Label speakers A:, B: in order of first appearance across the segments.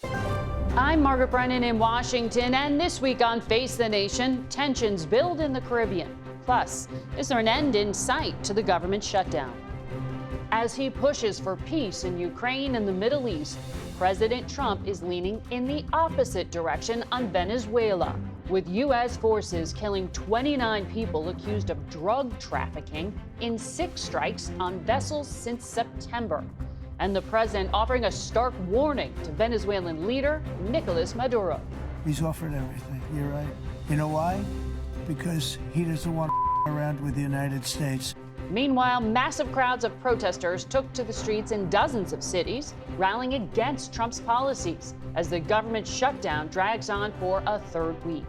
A: I'm Margaret Brennan in Washington, and this week on Face the Nation, tensions build in the Caribbean. Plus, is there an end in sight to the government shutdown? As he pushes for peace in Ukraine and the Middle East, President Trump is leaning in the opposite direction on Venezuela, with U.S. forces killing 29 people accused of drug trafficking in 6 strikes on vessels since September. And the president offering a stark warning to Venezuelan leader Nicolas Maduro.
B: He's offered everything. You're right. You know why? Because he doesn't want to around with the United States.
A: Meanwhile, massive crowds of protesters took to the streets in dozens of cities, rallying against Trump's policies as the government shutdown drags on for a 3rd week.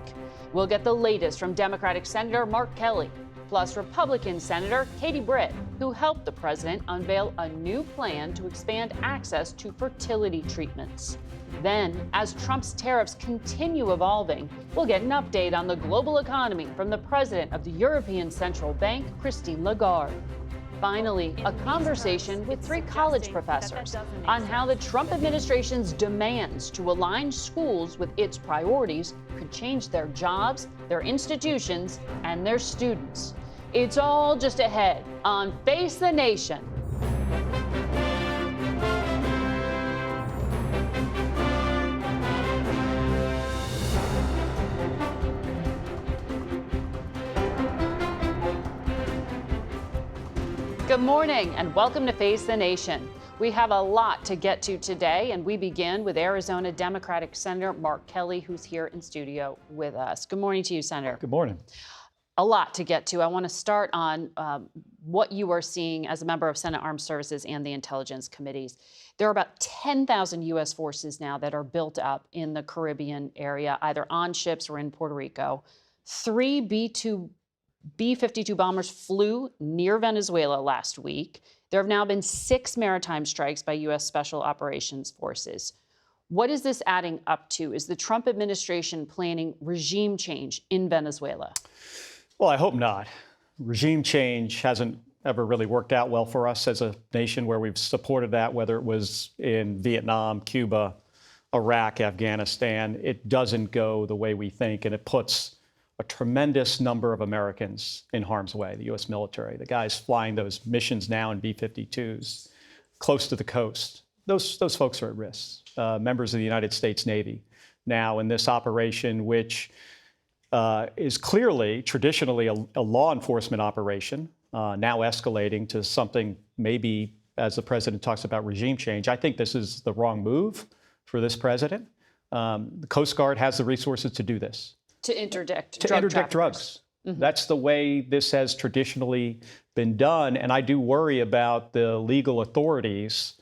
A: We'll get the latest from Democratic Senator Mark Kelly, plus Republican Senator Katie Britt, who helped the president unveil a new plan to expand access to fertility treatments. Then, as Trump's tariffs continue evolving, we'll get an update on the global economy from the president of the European Central Bank, Christine Lagarde. Finally, a conversation with 3 college professors on how the Trump administration's demands to align schools with its priorities could change their jobs, their institutions, and their students. It's all just ahead on Face the Nation. Good morning and welcome to Face the Nation. We have a lot to get to today, and we begin with Arizona Democratic Senator Mark Kelly, who's here in studio with us. Good morning to you, Senator.
C: Good morning.
A: A lot to get to. I want to start on what you are seeing as a member of Senate Armed Services and the Intelligence Committees. There are about 10,000 U.S. forces now that are built up in the Caribbean area, either on ships or in Puerto Rico. 3 B-52 bombers flew near Venezuela last week. There have now been 6 maritime strikes by U.S. Special Operations Forces. What is this adding up to? Is the Trump administration planning regime change in Venezuela?
C: Well, I hope not. Regime change hasn't ever really worked out well for us as a nation where we've supported that, whether it was in Vietnam, Cuba, Iraq, Afghanistan. It doesn't go the way we think, and it puts a tremendous number of Americans in harm's way, the U.S. military, the guys flying those missions now in B-52s close to the coast. Those folks are at risk. Members of the United States Navy now in this operation, which is clearly, traditionally, a law enforcement operation, now escalating to something maybe, as the president talks about regime change. I think this is the wrong move for this president. The Coast Guard has the resources to do this.
A: To interdict
C: drugs. Mm-hmm. That's the way this has traditionally been done. And I do worry about the legal authorities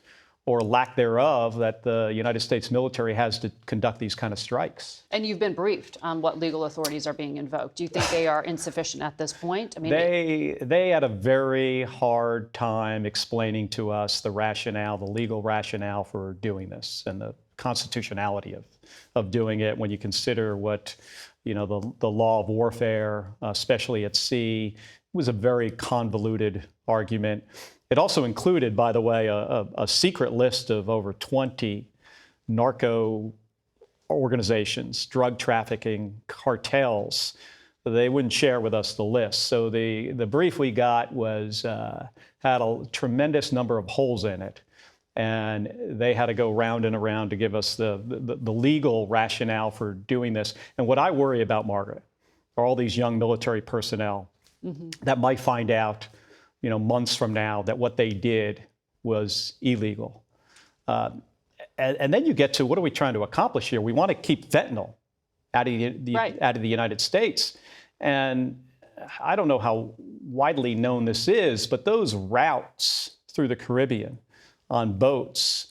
C: or lack thereof that the United States military has to conduct these kind of strikes.
A: And you've been briefed on what legal authorities are being invoked. Do you think they are insufficient at this point? I mean,
C: they had a very hard time explaining to us the rationale, the legal rationale for doing this and the constitutionality of doing it when you consider what, the law of warfare, especially at sea, was a very convoluted argument. It also included, by the way, a secret list of over 20 narco organizations, drug trafficking cartels. They wouldn't share with us the list. So the brief we got had a tremendous number of holes in it. And they had to go round and around to give us the legal rationale for doing this. And what I worry about, Margaret, are all these young military personnel that might find out, months from now that what they did was illegal. And then you get to, what are we trying to accomplish here? We want to keep fentanyl out of the United States. And I don't know how widely known this is, but those routes through the Caribbean on boats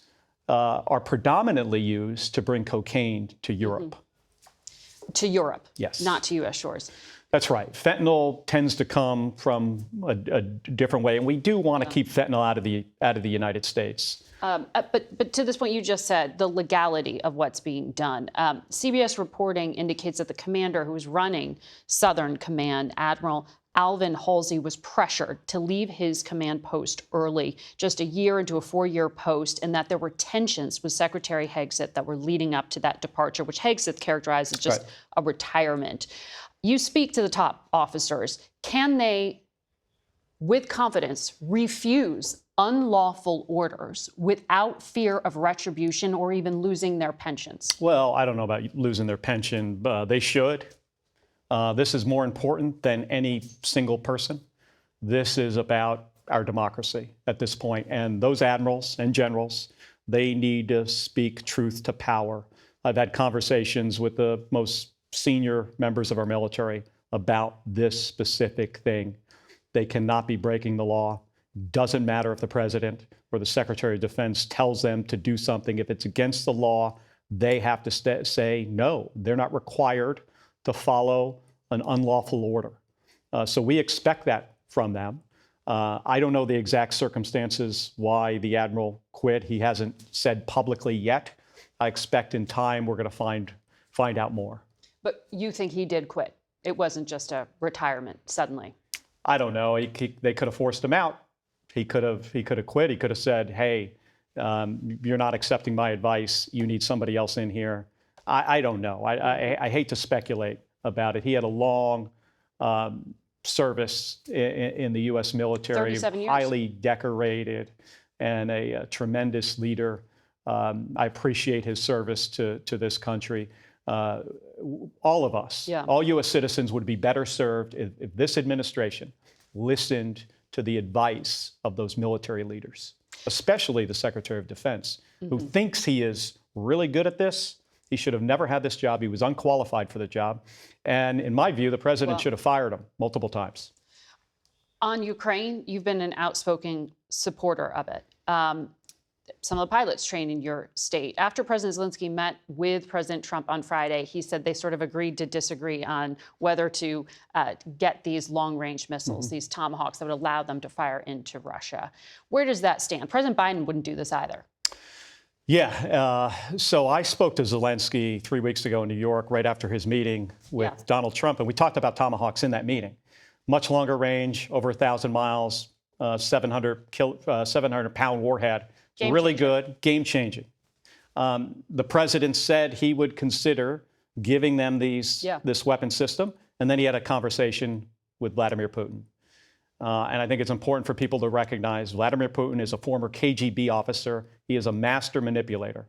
C: are predominantly used to bring cocaine to Europe.
A: To Europe?
C: Yes.
A: Not to U.S. shores.
C: That's right. Fentanyl tends to come from a different way, and we do want to keep fentanyl out of the United States.
A: But to this point, you just said the legality of what's being done. CBS reporting indicates that the commander who's running Southern Command, Admiral Alvin Halsey was pressured to leave his command post early, just a year into a 4-year post, and that there were tensions with Secretary Hegseth that were leading up to that departure, which Hegseth characterized as just a retirement. You speak to the top officers. Can they, with confidence, refuse unlawful orders without fear of retribution or even losing their pensions?
C: Well, I don't know about losing their pension. They should. This is more important than any single person. This is about our democracy at this point. And those admirals and generals, they need to speak truth to power. I've had conversations with the most senior members of our military about this specific thing. They cannot be breaking the law. Doesn't matter if the president or the Secretary of Defense tells them to do something. If it's against the law, they have to say no. They're not required to follow an unlawful order. So we expect that from them. I don't know the exact circumstances why the admiral quit. He hasn't said publicly yet. I expect in time we're going to find out more.
A: But you think he did quit? It wasn't just a retirement suddenly?
C: I don't know. They could have forced him out. He could have quit. He could have said, hey, you're not accepting my advice. You need somebody else in here. I don't know. I hate to speculate about it. He had a long service in the U.S. military,
A: 37 years.
C: Highly decorated, and a tremendous leader. I appreciate his service to this country. All of us, all U.S. citizens would be better served if this administration listened to the advice of those military leaders, especially the Secretary of Defense, who thinks he is really good at this. He should have never had this job. He was unqualified for the job. And in my view, the president should have fired him multiple times.
A: On Ukraine, you've been an outspoken supporter of it. Some of the pilots train in your state. After President Zelensky met with President Trump on Friday, he said they sort of agreed to disagree on whether to get these long-range missiles, these Tomahawks that would allow them to fire into Russia. Where does that stand? President Biden wouldn't do this either.
C: Yeah, so I spoke to Zelensky 3 weeks ago in New York right after his meeting with Donald Trump, and we talked about Tomahawks in that meeting. Much longer range, over 1,000 miles, 700-pound warhead. Really good, game-changing. The president said he would consider giving them this weapon system, and then he had a conversation with Vladimir Putin. And I think it's important for people to recognize Vladimir Putin is a former KGB officer. He is a master manipulator.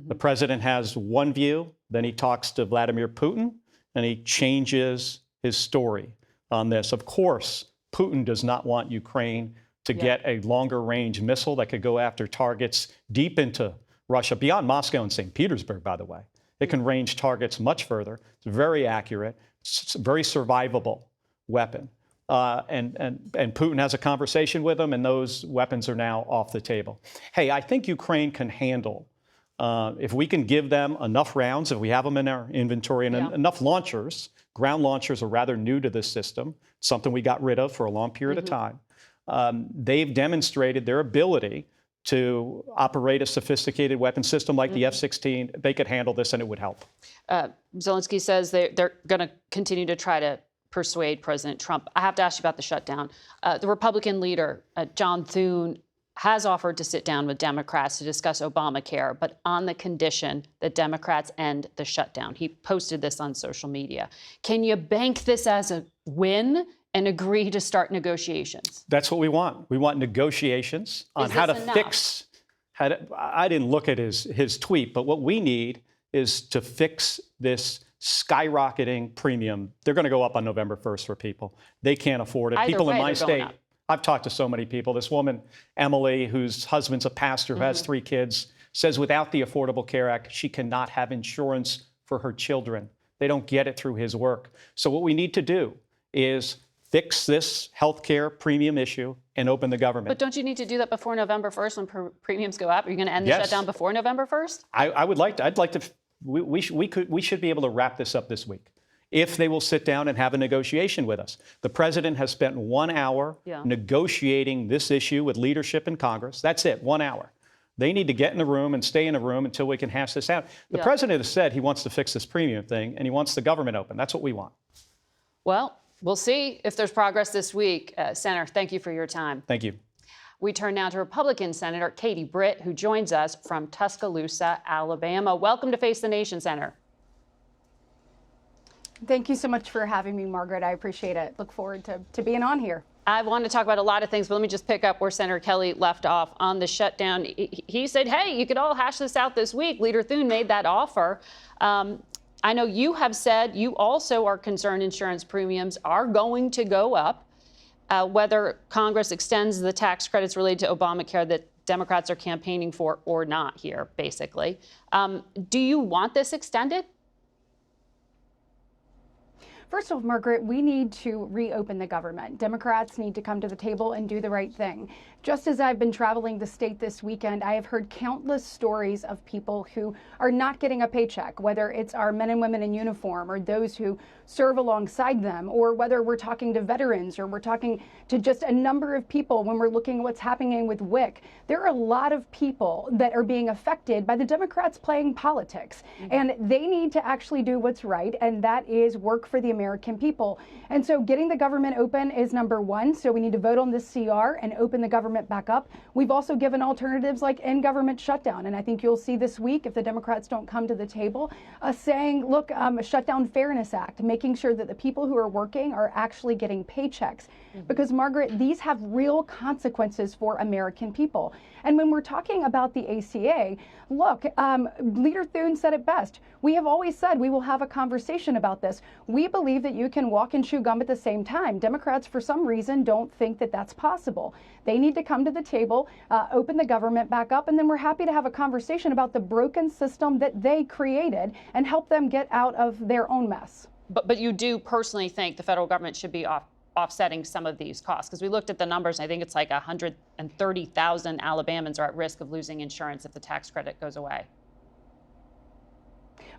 C: The president has one view, then he talks to Vladimir Putin, and he changes his story on this. Of course, Putin does not want Ukraine to get a longer range missile that could go after targets deep into Russia, beyond Moscow and St. Petersburg, by the way. It can range targets much further. It's very accurate. It's a very survivable weapon. And Putin has a conversation with them, and those weapons are now off the table. Hey, I think Ukraine can handle, if we can give them enough rounds, if we have them in our inventory, and enough launchers. Ground launchers are rather new to this system, something we got rid of for a long period of time. They've demonstrated their ability to operate a sophisticated weapon system like the F-16. They could handle this, and it would help.
A: Zelensky says they're going to continue to try to persuade President Trump. I have to ask you about the shutdown. The Republican leader, John Thune, has offered to sit down with Democrats to discuss Obamacare, but on the condition that Democrats end the shutdown. He posted this on social media. Can you bank this as a win and agree to start negotiations?
C: That's what we want. We want negotiations on how to fix. I didn't look at his tweet, but what we need is to fix this skyrocketing premium. They're going to go up on November 1st for people. They can't afford it. People in my state, I've talked to so many people. This woman, Emily, whose husband's a pastor who has 3 kids, says without the Affordable Care Act, she cannot have insurance for her children. They don't get it through his work. So what we need to do is fix this health care premium issue and open the government.
A: But don't you need to do that before November 1st when premiums go up? Are you going to end the shutdown before November 1st?
C: I'd like to. We should be able to wrap this up this week if they will sit down and have a negotiation with us. The president has spent 1 hour negotiating this issue with leadership in Congress. That's it, 1 hour. They need to get in the room and stay in the room until we can hash this out. The president has said he wants to fix this premium thing, and he wants the government open. That's what we want.
A: Well, We'll see if there's progress this week. Senator, thank you for your time.
C: Thank you.
A: We turn now to Republican Senator Katie Britt, who joins us from Tuscaloosa, Alabama. Welcome to Face the Nation, Senator.
D: Thank you so much for having me, Margaret. I appreciate it. Look forward to being on here.
A: I want to talk about a lot of things, but let me just pick up where Senator Kelly left off on the shutdown. He said, hey, you could all hash this out this week. Leader Thune made that offer. I know you have said you also are concerned insurance premiums are going to go up, whether Congress extends the tax credits related to Obamacare that Democrats are campaigning for or not here, basically. Do you want this extended?
D: First of all, Margaret, we need to reopen the government. Democrats need to come to the table and do the right thing. Just as I've been traveling the state this weekend, I have heard countless stories of people who are not getting a paycheck, whether it's our men and women in uniform or those who serve alongside them, or whether we're talking to veterans or we're talking to just a number of people when we're looking at what's happening with WIC. There are a lot of people that are being affected by the Democrats playing politics, and they need to actually do what's right, and that is work for the American people. And so getting the government open is number one. So we need to vote on this CR and open the government back up. We've also given alternatives like in-government shutdown. And I think you'll see this week, if the Democrats don't come to the table, saying, look, a Shutdown Fairness Act, making sure that the people who are working are actually getting paychecks. Because, Margaret, these have real consequences for American people. And when we're talking about the ACA, look, Leader Thune said it best. We have always said we will have a conversation about this. We believe that you can walk and chew gum at the same time. Democrats, for some reason, don't think that that's possible. They need to come to the table, open the government back up, and then we're happy to have a conversation about the broken system that they created and help them get out of their own mess.
A: But you do personally think the federal government should be offsetting some of these costs? Because we looked at the numbers, and I think it's like 130,000 Alabamans are at risk of losing insurance if the tax credit goes away.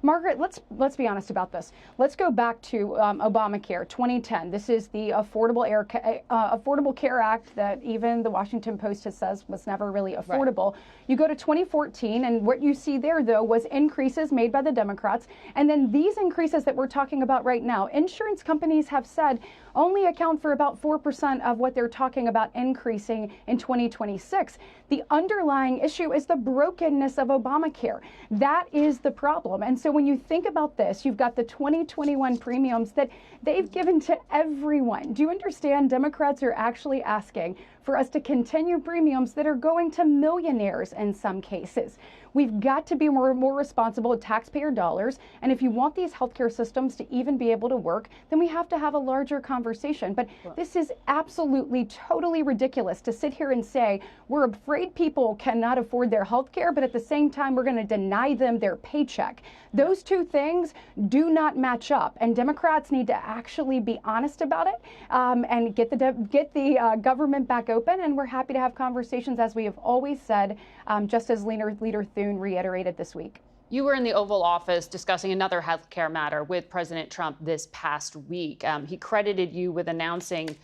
D: Margaret, let's be honest about this. Let's go back to Obamacare 2010. This is the Affordable Care Act that even the Washington Post has says was never really affordable. Right. You go to 2014, and what you see there, though, was increases made by the Democrats. And then these increases that we're talking about right now, insurance companies have said only account for about 4% of what they're talking about increasing in 2026. The underlying issue is the brokenness of Obamacare. That is the problem. And so when you think about this, you've got the 2021 premiums that they've given to everyone. Do you understand? Democrats are actually asking for us to continue premiums that are going to millionaires in some cases. We've got to be more responsible with taxpayer dollars. And if you want these healthcare systems to even be able to work, then we have to have a larger conversation. But this is absolutely, totally ridiculous to sit here and say we're afraid people cannot afford their healthcare, but at the same time, we're going to deny them their paycheck. Those two things do not match up. And Democrats need to actually be honest about it and get the government back open. And we're happy to have conversations, as we have always said, just as Leader Thune reiterated this week.
A: You were in the Oval Office discussing another health care matter with President Trump this past week. He credited you with announcing,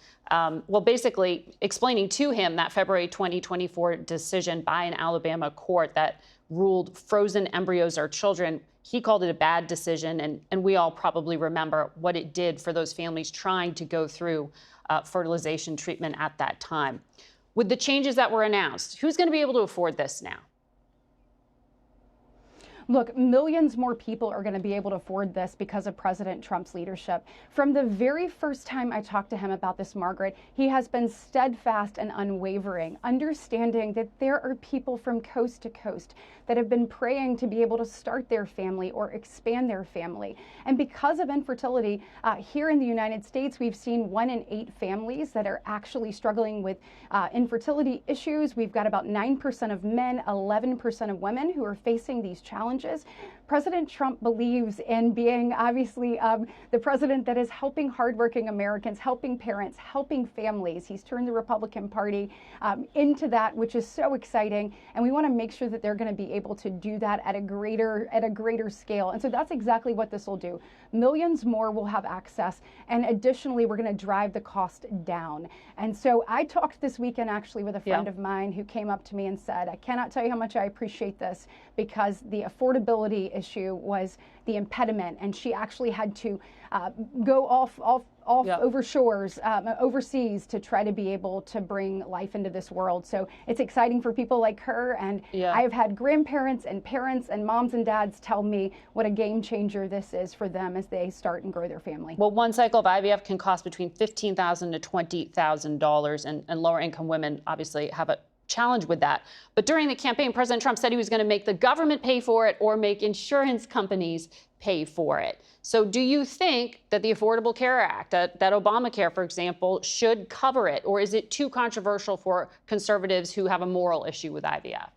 A: basically explaining to him that February 2024 decision by an Alabama court that ruled frozen embryos are children. He called it a bad decision, and we all probably remember what it did for those families trying to go through fertilization treatment at that time. With the changes that were announced, who's going to be able to afford this now?
D: Look, millions more people are going to be able to afford this because of President Trump's leadership. From the very first time I talked to him about this, Margaret, he has been steadfast and unwavering, understanding that there are people from coast to coast that have been praying to be able to start their family or expand their family. And because of infertility, here in the United States, we've seen 1 in 8 families that are actually struggling with infertility issues. We've got about 9% of men, 11% of women who are facing these challenges. President Trump believes in being obviously the president that is helping hardworking Americans, helping parents, helping families. He's turned the Republican Party into that, which is so exciting. And we want to make sure that they're going to be able to do that at a greater scale. And so that's exactly what this will do. Millions more will have access. And additionally, we're going to drive the cost down. And so I talked this weekend actually with a friend of mine who came up to me and said, I cannot tell you how much I appreciate this, because the affordability issue was the impediment, and she actually had to go off over shores, overseas, to try to be able to bring life into this world. So it's exciting for people like her, and I have had grandparents and parents and moms and dads tell me what a game changer this is for them as they start and grow their family.
A: Well, one cycle of IVF can cost between $15,000 to $20,000, and lower income women obviously have a challenge with that. But during the campaign, President Trump said he was going to make the government pay for it or make insurance companies pay for it. So do you think that the Affordable Care Act, that Obamacare, for example, should cover it? Or is it too controversial for conservatives who have a moral issue with IVF?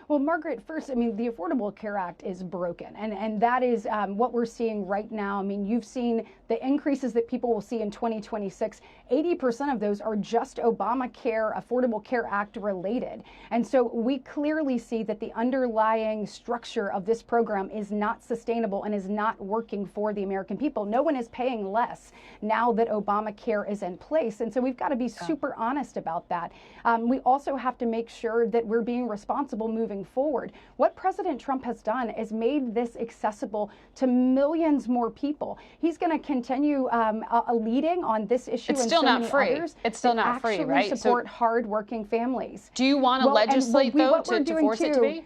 D: Well, Margaret, first, I mean, the Affordable Care Act is broken, and that is what we're seeing right now. I mean, you've seen the increases that people will see in 2026. 80% of those are just Obamacare, Affordable Care Act related. And so we clearly see that the underlying structure of this program is not sustainable and is not working for the American people. No one is paying less now that Obamacare is in place. And so we've got to be super honest about that. We also have to make sure that we're being responsible moving forward. What President Trump has done is made this accessible to millions more people. He's going to continue leading on this issue.
A: It's still not free.
D: Others.
A: It's still not free, right?
D: Support hardworking families.
A: Do you want to legislate, though, to force it to be?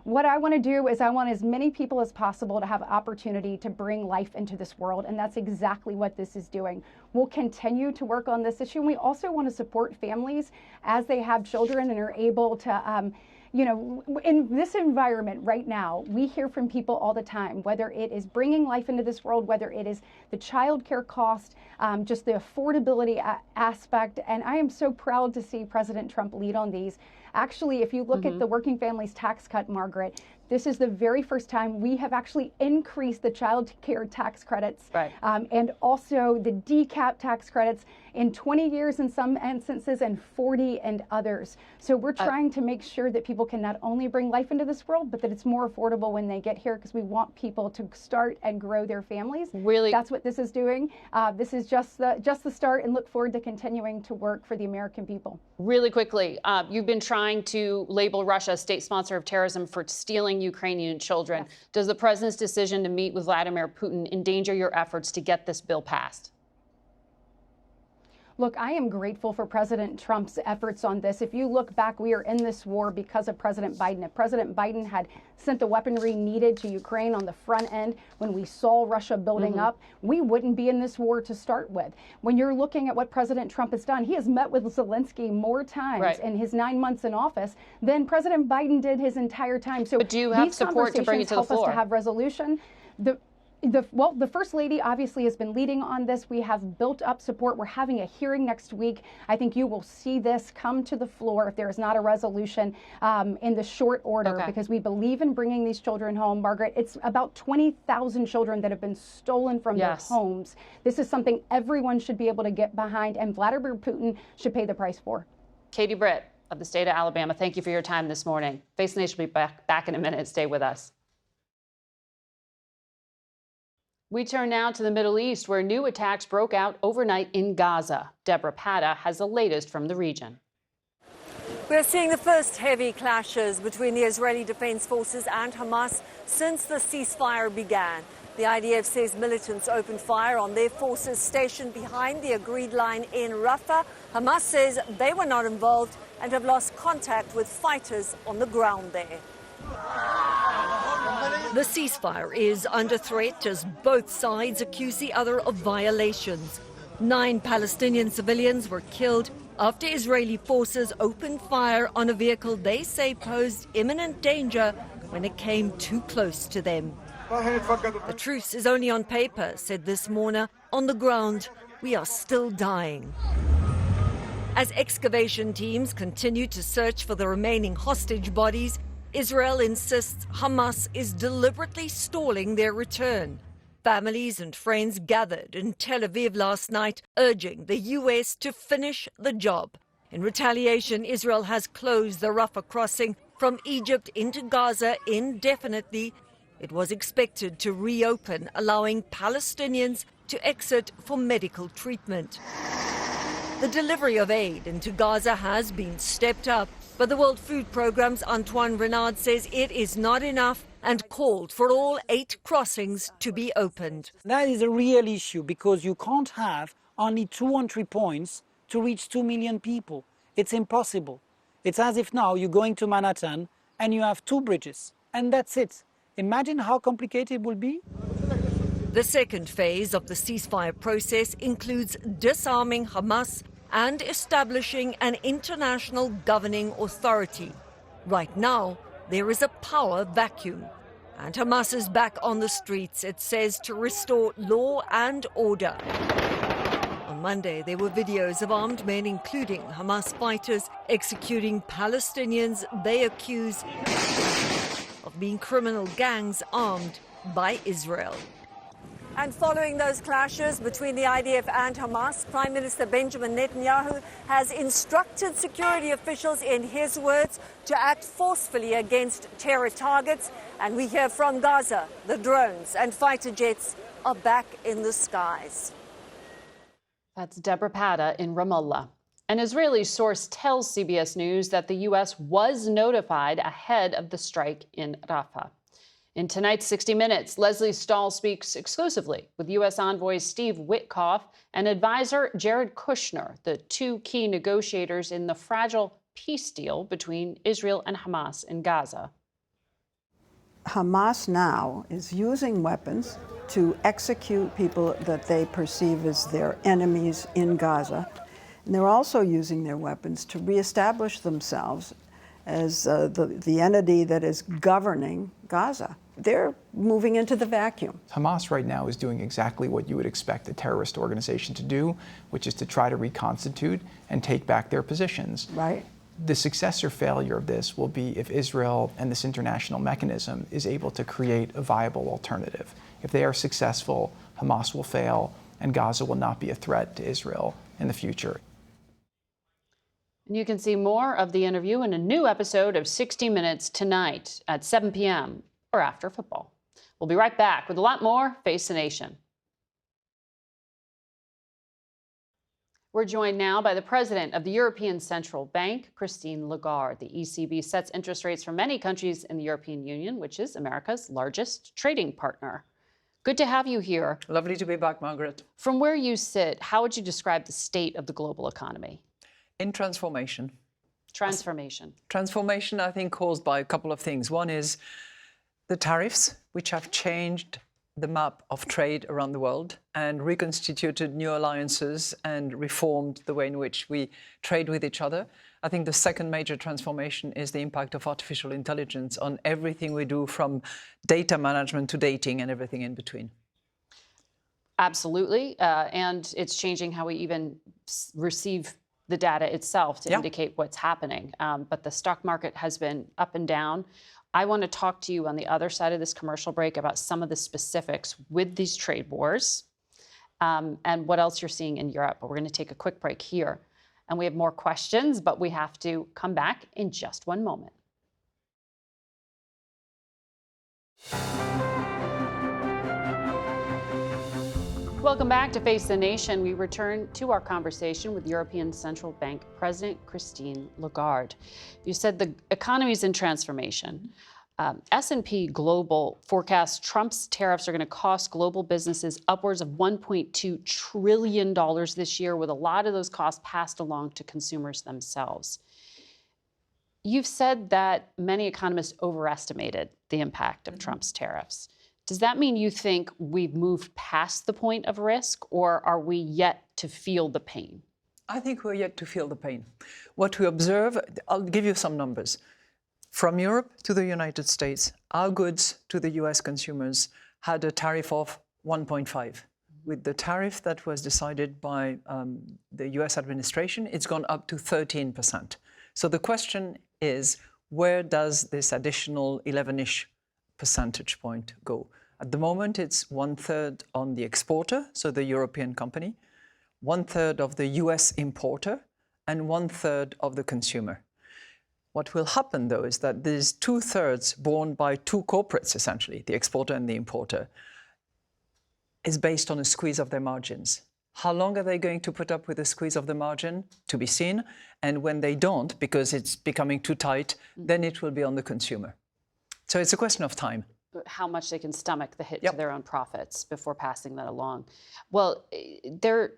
D: What I want to do is I want as many people as possible to have opportunity to bring life into this world, and that's exactly what this is doing. We'll continue to work on this issue, and we also want to support families as they have children and are able to you know, in this environment right now, we hear from people all the time, whether it is bringing life into this world, whether it is the child care cost, just the affordability aspect. And I am so proud to see President Trump lead on these. Actually, if you look at the working families tax cut, Margaret, this is the very first time we have actually increased the child care tax credits, and also the DCAP tax credits in 20 years in some instances and 40 in others. So we're trying to make sure that people can not only bring life into this world, but that it's more affordable when they get here, because we want people to start and grow their families. Really, that's what this is doing. This is just the start, and look forward to continuing to work for the American people.
A: Really quickly, you've been trying to label Russia a state sponsor of terrorism for stealing Ukrainian children. Yes. Does the president's decision to meet with Vladimir Putin endanger your efforts to get this bill passed?
D: Look, I am grateful for President Trump's efforts on this. If you look back, we are in this war because of President Biden. If President Biden had sent the weaponry needed to Ukraine on the front end when we saw Russia building up, we wouldn't be in this war to start with. When you're looking at what President Trump has done, he has met with Zelensky more times in his 9 months in office than President Biden did his entire time. So
A: but do you have support to bring it to the floor?
D: Help us to have resolution. The First Lady obviously has been leading on this. We have built up support. We're having a hearing next week. I think you will see this come to the floor if there is not a resolution in the short order, because we believe in bringing these children home. Margaret, it's about 20,000 children that have been stolen from their homes. This is something everyone should be able to get behind, and Vladimir Putin should pay the price for.
A: Katie Britt of the state of Alabama, thank you for your time this morning. Face the Nation will be back in a minute. Stay with us. We turn now to the Middle East, where new attacks broke out overnight in Gaza. Deborah Patta has the latest from the region.
E: We're seeing the first heavy clashes between the Israeli Defense Forces and Hamas since the ceasefire began. The IDF says militants opened fire on their forces stationed behind the agreed line in Rafah. Hamas says they were not involved and have lost contact with fighters on the ground there. The ceasefire is under threat as both sides accuse the other of violations. 9 Palestinian civilians were killed after Israeli forces opened fire on a vehicle they say posed imminent danger when it came too close to them. The truce is only on paper, said this morning. On the ground, we are still dying. As excavation teams continue to search for the remaining hostage bodies, Israel insists Hamas is deliberately stalling their return. Families and friends gathered in Tel Aviv last night, urging the U.S. to finish the job. In retaliation, Israel has closed the Rafah crossing from Egypt into Gaza indefinitely. It was expected to reopen, allowing Palestinians to exit for medical treatment. The delivery of aid into Gaza has been stepped up. But the World Food Programme's Antoine Renard says it is not enough and called for all 8 crossings to be opened.
F: That is a real issue because you can't have only 2 entry points to reach 2 million people. It's impossible. It's as if now you're going to Manhattan and you have 2 bridges, and that's it. Imagine how complicated it will be.
E: The second phase of the ceasefire process includes disarming Hamas and establishing an international governing authority. Right now, there is a power vacuum. And Hamas is back on the streets, it says, to restore law and order. On Monday, there were videos of armed men, including Hamas fighters, executing Palestinians they accuse of being criminal gangs armed by Israel. And following those clashes between the IDF and Hamas, Prime Minister Benjamin Netanyahu has instructed security officials, in his words, to act forcefully against terror targets. And we hear from Gaza, the drones and fighter jets are back in the skies.
A: That's Deborah Pata in Ramallah. An Israeli source tells CBS News that the U.S. was notified ahead of the strike in Rafah. In tonight's 60 Minutes, Leslie Stahl speaks exclusively with U.S. envoys Steve Witkoff and advisor Jared Kushner, the 2 key negotiators in the fragile peace deal between Israel and Hamas in Gaza.
G: Hamas now is using weapons to execute people that they perceive as their enemies in Gaza. And they're also using their weapons to reestablish themselves as the entity that is governing Gaza. They're moving into the vacuum.
H: Hamas right now is doing exactly what you would expect a terrorist organization to do, which is to try to reconstitute and take back their positions.
G: Right.
H: The success or failure of this will be if Israel and this international mechanism is able to create a viable alternative. If they are successful, Hamas will fail, and Gaza will not be a threat to Israel in the future.
A: And you can see more of the interview in a new episode of 60 Minutes tonight at 7 p.m. or after football. We'll be right back with a lot more Face the Nation. We're joined now by the president of the European Central Bank, Christine Lagarde. The ECB sets interest rates for many countries in the European Union, which is America's largest trading partner. Good to have you here.
I: Lovely to be back, Margaret.
A: From where you sit, how would you describe the state of the global economy?
I: In transformation.
A: Transformation.
I: Transformation, I think, caused by a couple of things. One is the tariffs, which have changed the map of trade around the world and reconstituted new alliances and reformed the way in which we trade with each other. I think the second major transformation is the impact of artificial intelligence on everything we do, from data management to dating and everything in between.
A: Absolutely. And it's changing how we even receive the data itself to indicate what's happening. But the stock market has been up and down. I want to talk to you on the other side of this commercial break about some of the specifics with these trade wars and what else you're seeing in Europe. But we're going to take a quick break here. And we have more questions, but we have to come back in just one moment. Welcome back to Face the Nation. We return to our conversation with European Central Bank President Christine Lagarde. You said the economy is in transformation. S&P Global forecasts Trump's tariffs are going to cost global businesses upwards of $1.2 trillion this year, with a lot of those costs passed along to consumers themselves. You've said that many economists overestimated the impact of Trump's tariffs. Does that mean you think we've moved past the point of risk, or are we yet to feel the pain?
I: I think we're yet to feel the pain. What we observe, I'll give you some numbers. From Europe to the United States, our goods to the US consumers had a tariff of 1.5. With the tariff that was decided by the US administration, it's gone up to 13%. So the question is, where does this additional 11-ish percentage point go? At the moment, it's 1/3 on the exporter, so the European company, 1/3 of the US importer, and 1/3 of the consumer. What will happen, though, is that these 2/3 borne by two corporates, essentially, the exporter and the importer, is based on a squeeze of their margins. How long are they going to put up with the squeeze of the margin? To be seen. And when they don't, because it's becoming too tight, then it will be on the consumer. So it's a question of time.
A: How much they can stomach the hit to their own profits before passing that along. Well, there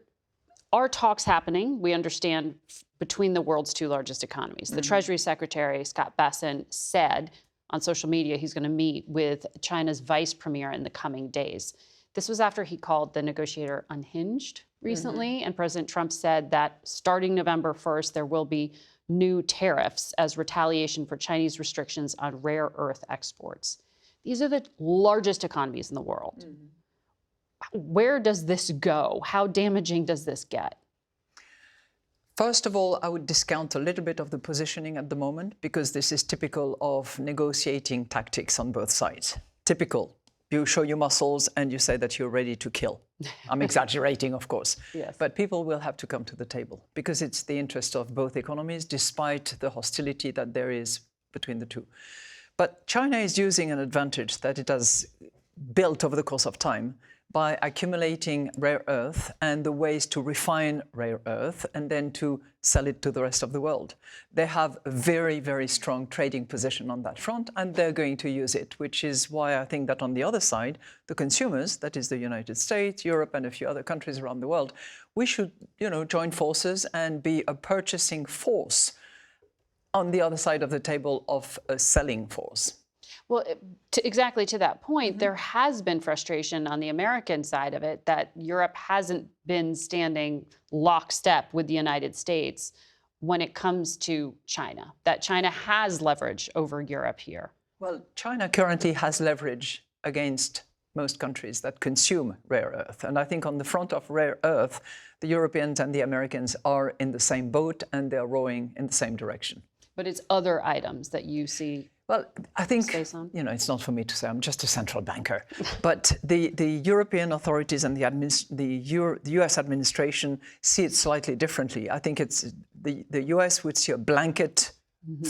A: are talks happening, we understand, between the world's two largest economies. The Treasury Secretary, Scott Bessent, said on social media he's going to meet with China's vice premier in the coming days. This was after he called the negotiator unhinged recently, and President Trump said that starting November 1st, there will be new tariffs as retaliation for Chinese restrictions on rare earth exports. These are the largest economies in the world. Where does this go? How damaging does this get?
I: First of all, I would discount a little bit of the positioning at the moment, because this is typical of negotiating tactics on both sides. Typical. You show your muscles and you say that you're ready to kill. I'm exaggerating, of course.
A: Yes.
I: But people will have to come to the table, because it's the interest of both economies, despite the hostility that there is between the two. But China is using an advantage that it has built over the course of time by accumulating rare earth and the ways to refine rare earth and then to sell it to the rest of the world. They have a very, very strong trading position on that front, and they're going to use it, which is why I think that on the other side, the consumers, that is the United States, Europe, and a few other countries around the world, we should, join forces and be a purchasing force on the other side of the table of a selling force.
A: Well, exactly to that point, there has been frustration on the American side of it that Europe hasn't been standing lockstep with the United States when it comes to China, that China has leverage over Europe here.
I: Well, China currently has leverage against most countries that consume rare earth. And I think on the front of rare earth, the Europeans and the Americans are in the same boat and they're rowing in the same direction.
A: But it's other items that you see.
I: Well, I think, it's not for me to say, I'm just a central banker. But the European authorities and the US administration see it slightly differently. I think it's the US would see a blanket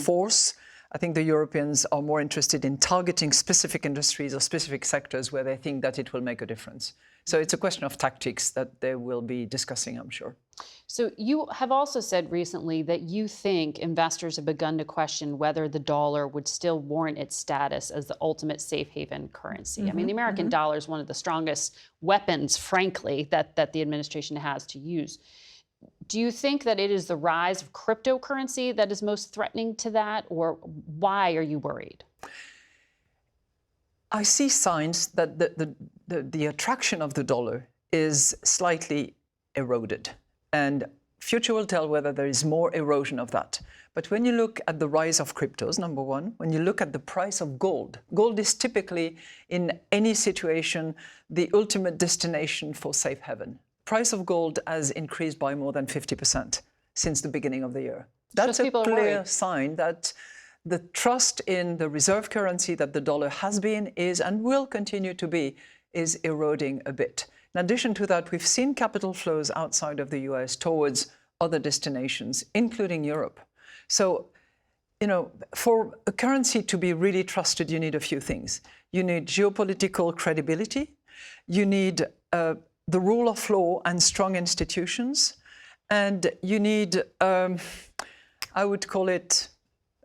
I: force. I think the Europeans are more interested in targeting specific industries or specific sectors where they think that it will make a difference. So it's a question of tactics that they will be discussing, I'm sure.
A: So you have also said recently that you think investors have begun to question whether the dollar would still warrant its status as the ultimate safe haven currency. I mean, the American dollar is one of the strongest weapons, frankly, that the administration has to use. Do you think that it is the rise of cryptocurrency that is most threatening to that, or why are you worried?
I: I see signs that the attraction of the dollar is slightly eroded. And future will tell whether there is more erosion of that. But when you look at the rise of cryptos, number one, when you look at the price of gold, gold is typically, in any situation, the ultimate destination for safe haven. Price of gold has increased by more than 50% since the beginning of the year. That's a clear sign that the trust in the reserve currency that the dollar has been, is, and will continue to be, is eroding a bit. In addition to that, we've seen capital flows outside of the US towards other destinations, including Europe. So, for a currency to be really trusted, you need a few things. You need geopolitical credibility. You need the rule of law and strong institutions. And you need, I would call it,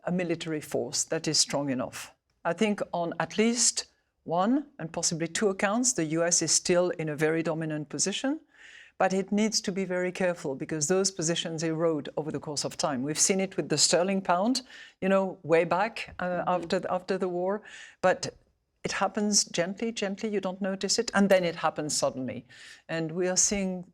I: a military force that is strong enough. I think on at least one and possibly two accounts, the US is still in a very dominant position, but it needs to be very careful because those positions erode over the course of time. We've seen it with the sterling pound, way back after the war, but it happens gently, you don't notice it, and then it happens suddenly. And we are seeing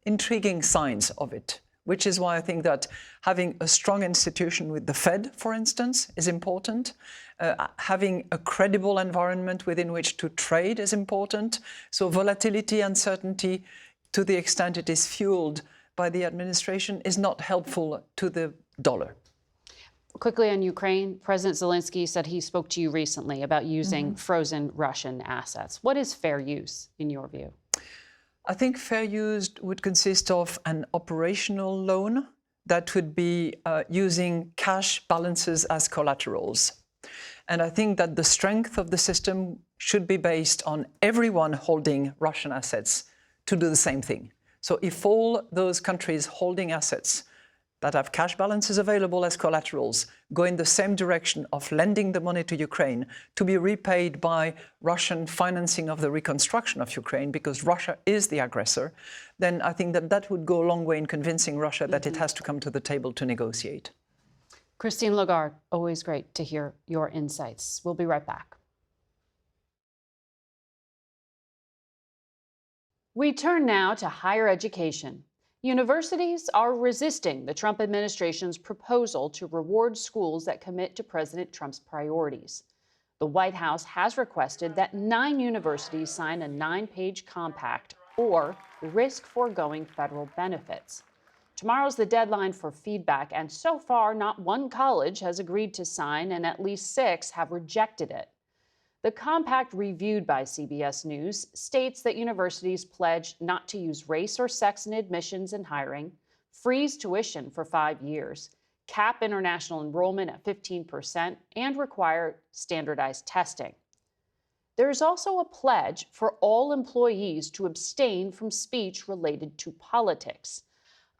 I: intriguing signs of it, which is why I think that having a strong institution with the Fed, for instance, is important. Having a credible environment within which to trade is important. So volatility, uncertainty, to the extent it is fueled by the administration, is not helpful to the dollar.
A: Quickly on Ukraine, President Zelensky said he spoke to you recently about using frozen Russian assets. What is fair use, in your view?
I: I think fair use would consist of an operational loan that would be using cash balances as collaterals. And I think that the strength of the system should be based on everyone holding Russian assets to do the same thing, So if all those countries holding assets that have cash balances available as collaterals go in the same direction of lending the money to Ukraine to be repaid by Russian financing of the reconstruction of Ukraine, because Russia is the aggressor, then I think that that would go a long way in convincing Russia that it has to come to the table to negotiate.
A: Christine Lagarde, always great to hear your insights. We'll be right back. We turn now to higher education. Universities are resisting the Trump administration's proposal to reward schools that commit to President Trump's priorities. The White House has requested that 9 universities sign a 9-page compact or risk foregoing federal benefits. Tomorrow's the deadline for feedback, and so far, not one college has agreed to sign, and at least 6 have rejected it. The compact reviewed by CBS News states that universities pledge not to use race or sex in admissions and hiring, freeze tuition for 5 years, cap international enrollment at 15%, and require standardized testing. There is also a pledge for all employees to abstain from speech related to politics.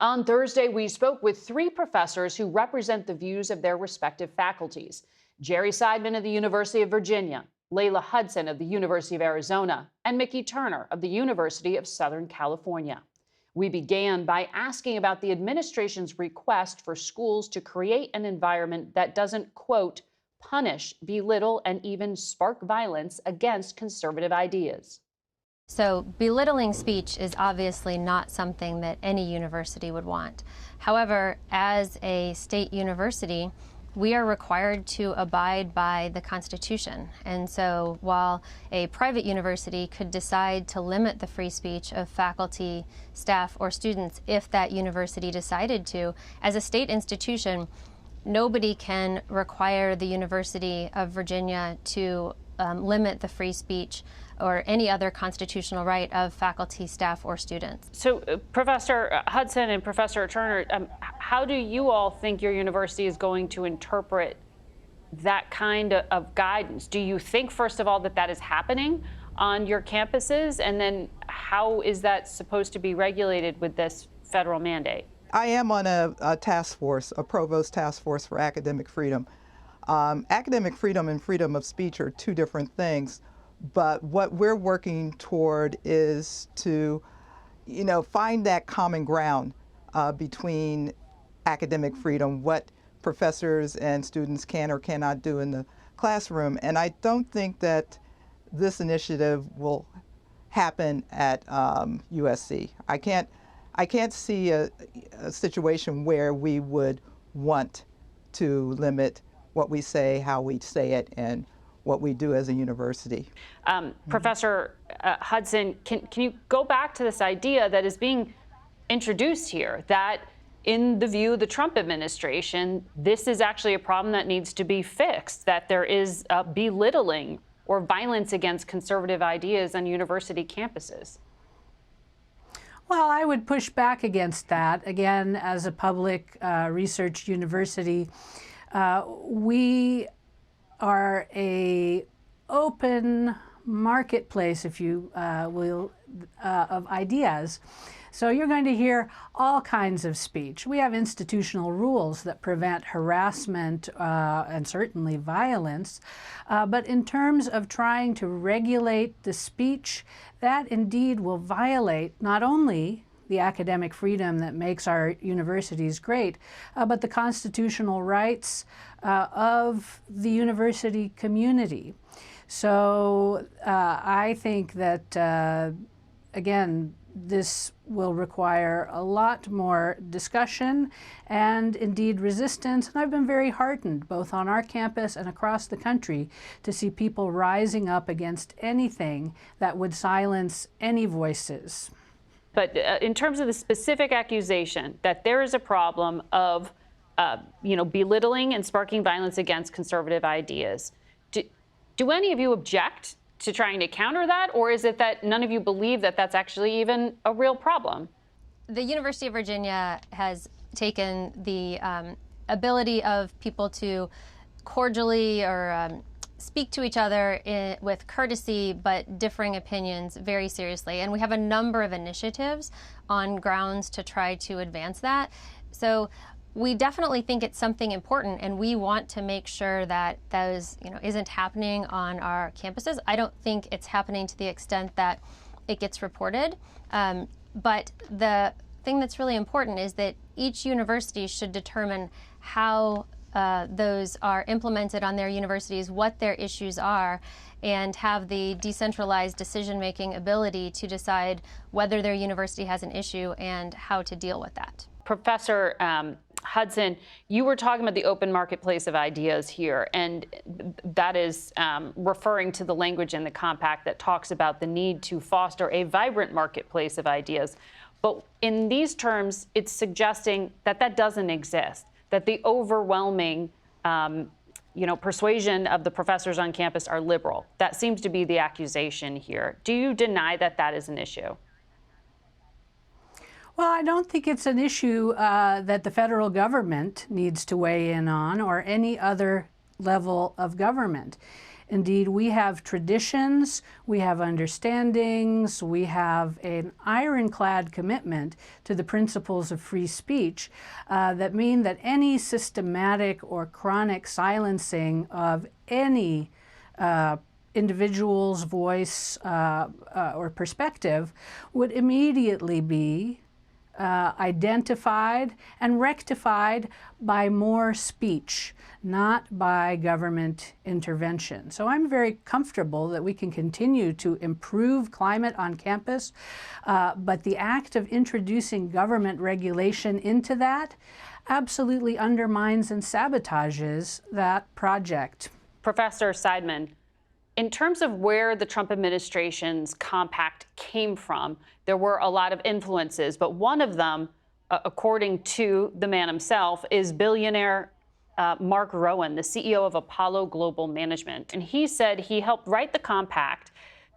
A: On Thursday, we spoke with 3 professors who represent the views of their respective faculties: Jerry Seidman of the University of Virginia, Layla Hudson of the University of Arizona, and Mickey Turner of the University of Southern California. We began by asking about the administration's request for schools to create an environment that doesn't, quote, punish, belittle, and even spark violence against conservative ideas.
J: So belittling speech is obviously not something that any university would want. However, as a state university, we are required to abide by the Constitution. And so while a private university could decide to limit the free speech of faculty, staff, or students if that university decided to, as a state institution, nobody can require the University of Virginia to limit the free speech or any other constitutional right of faculty, staff, or students.
A: So, Professor Hudson and Professor Turner, how do you all think your university is going to interpret that kind of guidance? Do you think, first of all, that that is happening on your campuses? And then how is that supposed to be regulated with this federal mandate?
K: I am on a task force, a provost task force for academic freedom. Academic freedom and freedom of speech are 2 different things. But what we're working toward is to, find that common ground between academic freedom, what professors and students can or cannot do in the classroom. And I don't think that this initiative will happen at USC. I can't see a situation where we would want to limit what we say, how we say it, and what we do as a university.
A: Professor Hudson, can you go back to this idea that is being introduced here, that in the view of the Trump administration, this is actually a problem that needs to be fixed, that there is belittling or violence against conservative ideas on university campuses?
L: Well, I would push back against that. Again, as a public research university, we are a open marketplace, if you will, of ideas. So you're going to hear all kinds of speech. We have institutional rules that prevent harassment and certainly violence. But in terms of trying to regulate the speech, that indeed will violate not only the academic freedom that makes our universities great, but the constitutional rights of the university community. So I think that, again, this will require a lot more discussion and indeed resistance. And I've been very heartened, both on our campus and across the country, to see people rising up against anything that would silence any voices.
A: But in terms of the specific accusation that there is a problem of belittling and sparking violence against conservative ideas, do any of you object to trying to counter that, or is it that none of you believe that that's actually even a real problem?
J: The University of Virginia has taken the ability of people to cordially or speak to each other with courtesy but differing opinions very seriously. And we have a number of initiatives on grounds to try to advance that. So we definitely think it's something important, and we want to make sure that those, isn't happening on our campuses. I don't think it's happening to the extent that it gets reported. But the thing that's really important is that each university should determine how those are implemented on their universities, what their issues are, and have the decentralized decision-making ability to decide whether their university has an issue and how to deal with that.
A: Professor Hudson, you were talking about the open marketplace of ideas here, and that is referring to the language in the compact that talks about the need to foster a vibrant marketplace of ideas. But in these terms, it's suggesting that that doesn't exist, that the overwhelming persuasion of the professors on campus are liberal. That seems to be the accusation here. Do you deny that that is an issue?
L: Well, I don't think it's an issue that the federal government needs to weigh in on, or any other level of government. Indeed, we have traditions, we have understandings, we have an ironclad commitment to the principles of free speech that mean that any systematic or chronic silencing of any individual's voice or perspective would immediately be identified and rectified by more speech, not by government intervention. So I'm very comfortable that we can continue to improve climate on campus, but the act of introducing government regulation into that absolutely undermines and sabotages that project.
A: Professor Seidman, in terms of where the Trump administration's compact came from, there were a lot of influences, but one of them, according to the man himself, is billionaire Mark Rowan, the CEO of Apollo Global Management. And he said he helped write the compact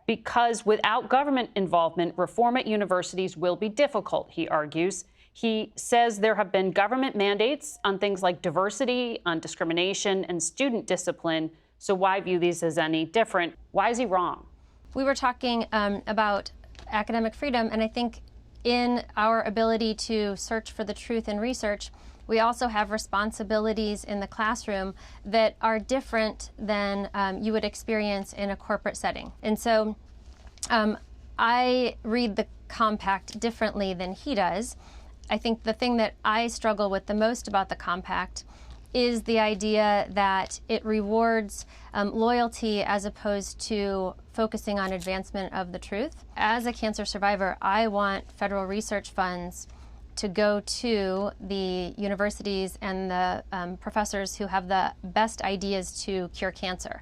A: because without government involvement, reform at universities will be difficult, he argues. He says there have been government mandates on things like diversity, on discrimination, and student discipline. So why view these as any different? Why is he wrong?
J: We were talking about academic freedom, and I think in our ability to search for the truth in research, we also have responsibilities in the classroom that are different than you would experience in a corporate setting. And so I read the compact differently than he does. I think the thing that I struggle with the most about the compact is the idea that it rewards loyalty as opposed to focusing on advancement of the truth. As a cancer survivor, I want federal research funds to go to the universities and the professors who have the best ideas to cure cancer.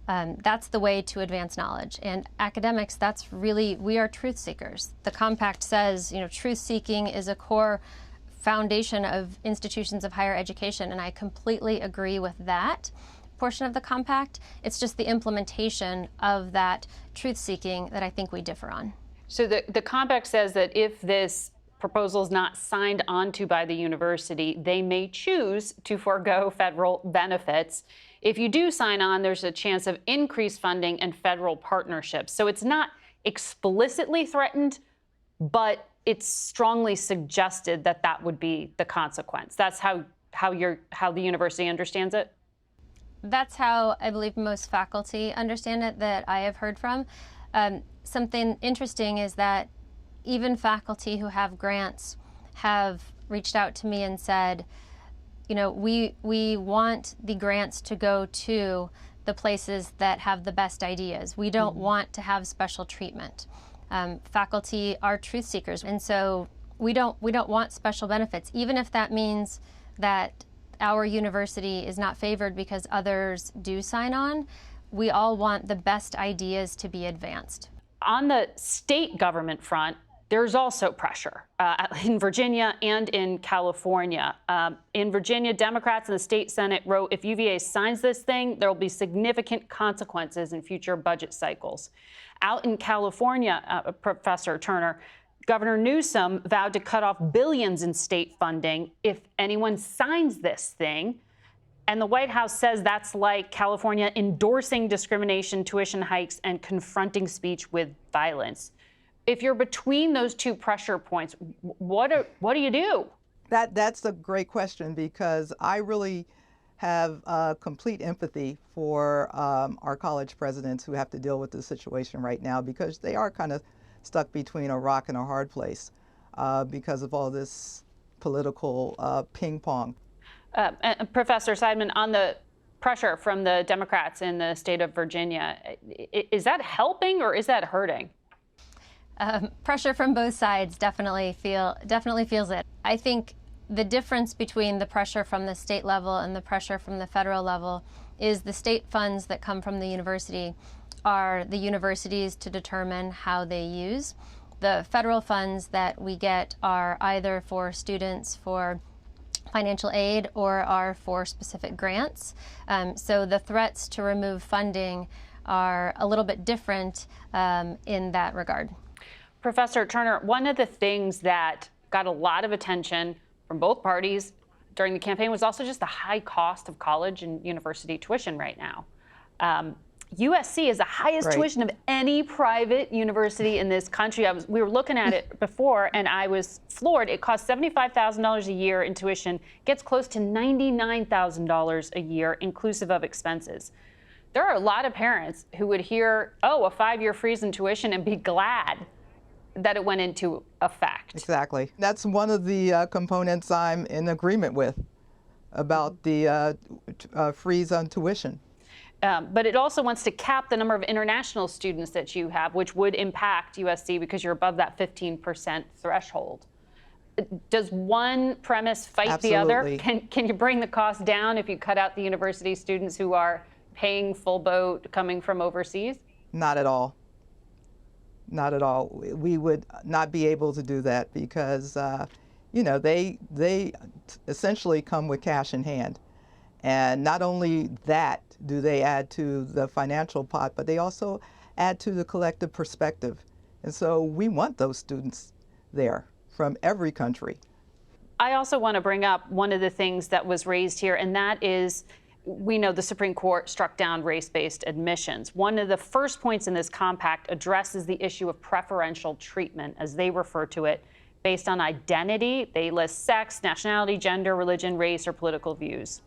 J: That's the way to advance knowledge. And academics, that's really, we are truth seekers. The compact says, truth seeking is a core foundation of institutions of higher education, and I completely agree with that portion of the compact. It's just the implementation of that truth seeking that I think we differ on.
A: So the compact says that if this proposal is not signed onto by the university, they may choose to forego federal benefits. If you do sign on, there's a chance of increased funding and federal partnerships. So it's not explicitly threatened, but it's strongly suggested that that would be the consequence. That's how the university understands it?
J: That's how I believe most faculty understand it that I have heard from. Something interesting is that even faculty who have grants have reached out to me and said, we want the grants to go to the places that have the best ideas. We don't want to have special treatment. Faculty are truth seekers, and so we don't want special benefits, even if that means that our university is not favored because others do sign on. We all want the best ideas to be advanced.
A: On the state government front, there's also pressure in Virginia and in California. In Virginia, Democrats in the state Senate wrote, if UVA signs this thing, there will be significant consequences in future budget cycles. Out in California, Professor Turner, Governor Newsom vowed to cut off billions in state funding if anyone signs this thing. And the White House says that's like California endorsing discrimination, tuition hikes, and confronting speech with violence. If you're between those two pressure points, what do you do?
K: That's a great question, because I really have complete empathy for our college presidents who have to deal with this situation right now, because they are kind of stuck between a rock and a hard place because of all this political ping pong.
A: Professor Seidman, on the pressure from the Democrats in the state of Virginia, is that helping or is that hurting?
J: Pressure from both sides definitely feels it. I think the difference between the pressure from the state level and the pressure from the federal level is the state funds that come from the university are the universities to determine how they use. The federal funds that we get are either for students for financial aid or are for specific grants. So the threats to remove funding are a little bit different in that regard.
A: Professor Turner, one of the things that got a lot of attention from both parties during the campaign was also just the high cost of college and university tuition right now. USC is the highest tuition of any private university in this country. We were looking at it before, and I was floored. It costs $75,000 a year in tuition, gets close to $99,000 a year, inclusive of expenses. There are a lot of parents who would hear, oh, a 5-year freeze in tuition and be glad that it went into effect.
K: Exactly. That's one of the components I'm in agreement with about the freeze on tuition.
A: But it also wants to cap the number of international students that you have, which would impact USC because you're above that 15% threshold. Does one premise fight the other? Can you bring the cost down if you cut out the university students who are paying full boat coming from overseas?
K: Not at all. Not at all. We would not be able to do that because, you know, they essentially come with cash in hand. And not only that do they add to the financial pot, but they also add to the collective perspective. And so we want those students there from every country.
A: I also want to bring up one of the things that was raised here, and that is, we know the Supreme Court struck down race-based admissions. One of the first points in this compact addresses the issue of preferential treatment, as they refer to it, based on identity. They list sex, nationality, gender, religion, race, or political views.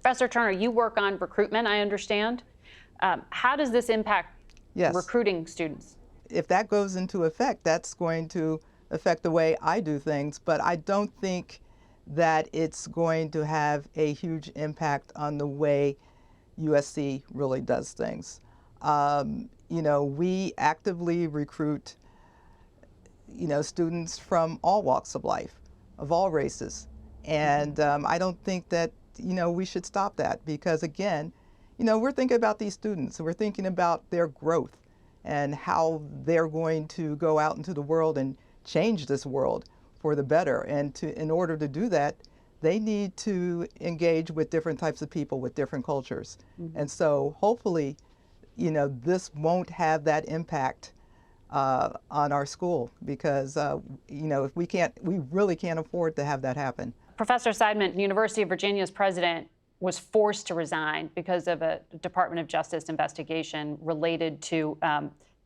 A: Professor Turner, you work on recruitment, I understand. How does this impact recruiting students?
K: If that goes into effect, that's going to affect the way I do things, but I don't think that it's going to have a huge impact on the way USC really does things. You know, we actively recruit, you know, students from all walks of life, of all races. And I don't think that, you know, we should stop that because, again, you know, we're thinking about these students. We're thinking about their growth and how they're going to go out into the world and change this world for the better. And in order to do that, they need to engage with different types of people with different cultures. And so hopefully, you know, this won't have that impact on our school because, you know, if we really can't afford to have that happen.
A: Professor Seidman, the University of Virginia's president was forced to resign because of a Department of Justice investigation related to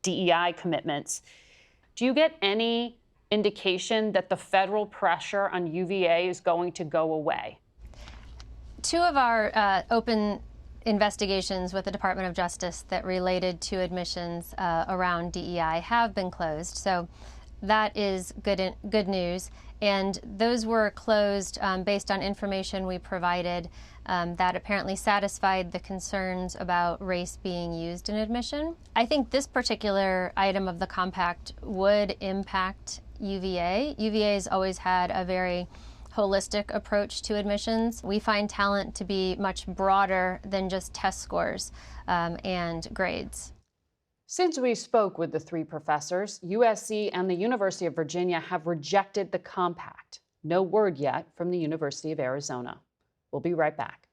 A: DEI commitments. Do you get any indication that the federal pressure on UVA is going to go away?
J: Two of our open investigations with the Department of Justice that related to admissions around DEI have been closed. So that is good news. And those were closed based on information we provided that apparently satisfied the concerns about race being used in admission. I think this particular item of the compact would impact UVA. UVA has always had a very holistic approach to admissions. We find talent to be much broader than just test scores and grades.
A: Since we spoke with the three professors, USC and the University of Virginia have rejected the compact. No word yet from the University of Arizona. We'll be right back.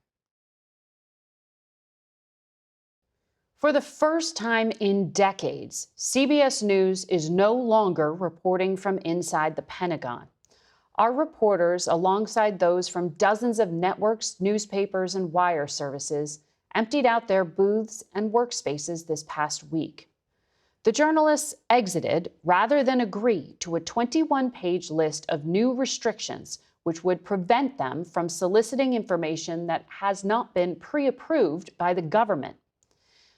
A: For the first time in decades, CBS News is no longer reporting from inside the Pentagon. Our reporters, alongside those from dozens of networks, newspapers, and wire services, emptied out their booths and workspaces this past week. The journalists exited rather than agree to a 21-page list of new restrictions which would prevent them from soliciting information that has not been pre-approved by the government.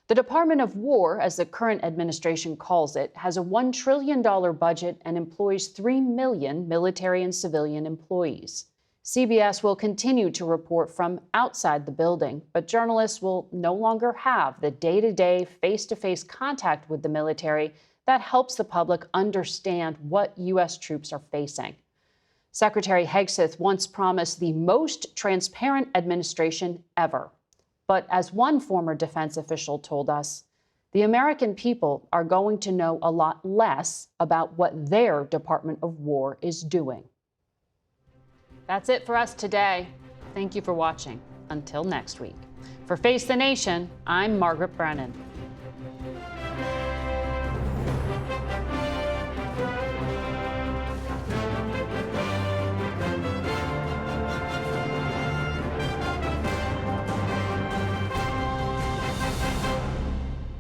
A: The Department of War, as the current administration calls it, has a $1 trillion budget and employs 3 million military and civilian employees. CBS will continue to report from outside the building, but journalists will no longer have the day-to-day, face-to-face contact with the military that helps the public understand what U.S. troops are facing. Secretary Hegseth once promised the most transparent administration ever. But as one former defense official told us, the American people are going to know a lot less about what their Department of War is doing. That's it for us today. Thank you for watching. Until next week. For Face the Nation, I'm Margaret Brennan.